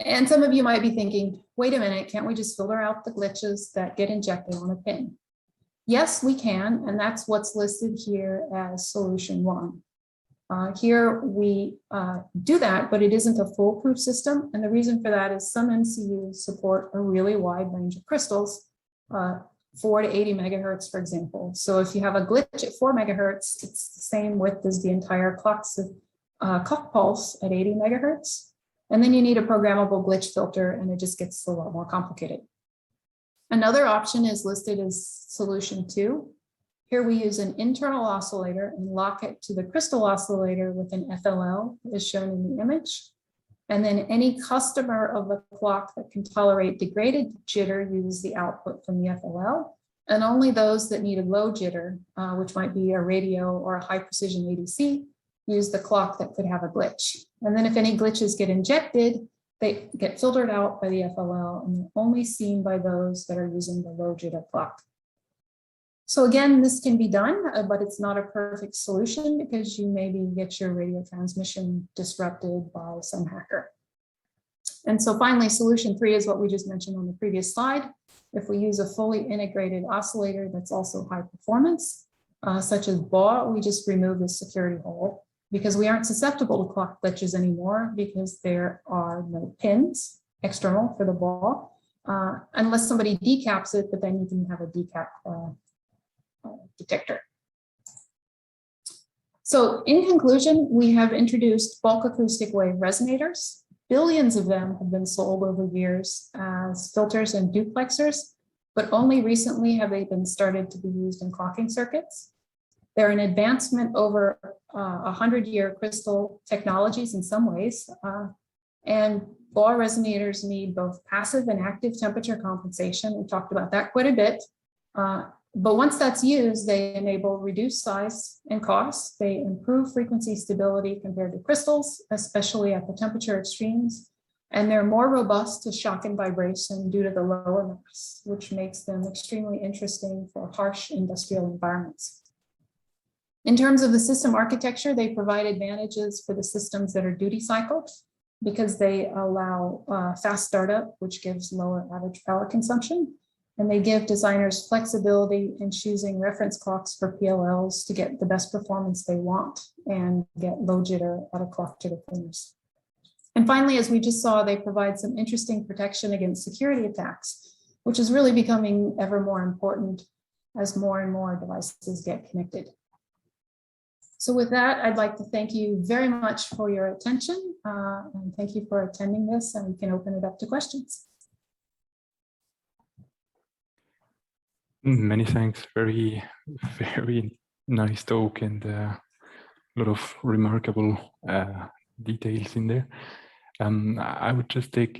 And some of you might be thinking, wait a minute, can't we just filter out the glitches that get injected on a pin? Yes, we can, and that's what's listed here as solution one. Here we do that, but it isn't a foolproof system. And the reason for that is some MCUs support a really wide range of crystals, 4 to 80 megahertz, for example. So if you have a glitch at 4 megahertz, it's the same width as the entire clock pulse at 80 megahertz. And then you need a programmable glitch filter, and it just gets a lot more complicated. Another option is listed as solution 2. Here we use an internal oscillator and lock it to the crystal oscillator with an FLL, as shown in the image. And then any customer of the clock that can tolerate degraded jitter uses the output from the FLL. And only those that need a low jitter, which might be a radio or a high precision ADC, use the clock that could have a glitch. And then if any glitches get injected, they get filtered out by the FLL and they're only seen by those that are using the low jitter clock. So again, this can be done, but it's not a perfect solution because you maybe get your radio transmission disrupted by some hacker. And so finally, solution 3 is what we just mentioned on the previous slide. If we use a fully integrated oscillator that's also high performance, such as BAW, we just remove the security hole because we aren't susceptible to clock glitches anymore because there are no pins external for the BAW, unless somebody decaps it, but then you can have a decap detector. So in conclusion, we have introduced bulk acoustic wave resonators. Billions of them have been sold over years as filters and duplexers, but only recently have they been started to be used in clocking circuits. They're an advancement over 100-year crystal technologies in some ways, and BAW resonators need both passive and active temperature compensation. We talked about that quite a bit. But once that's used, they enable reduced size and cost. They improve frequency stability compared to crystals, especially at the temperature extremes. And they're more robust to shock and vibration due to the lower mass, which makes them extremely interesting for harsh industrial environments. In terms of the system architecture, they provide advantages for the systems that are duty cycled because they allow fast startup, which gives lower average power consumption. And they give designers flexibility in choosing reference clocks for PLLs to get the best performance they want and get low jitter out of clock jitter cleaners. And finally, as we just saw, they provide some interesting protection against security attacks, which is really becoming ever more important as more and more devices get connected. So with that, I'd like to thank you very much for your attention and thank you for attending this, and we can open it up to questions. Many thanks. Very, very nice talk and a lot of remarkable details in there. I would just take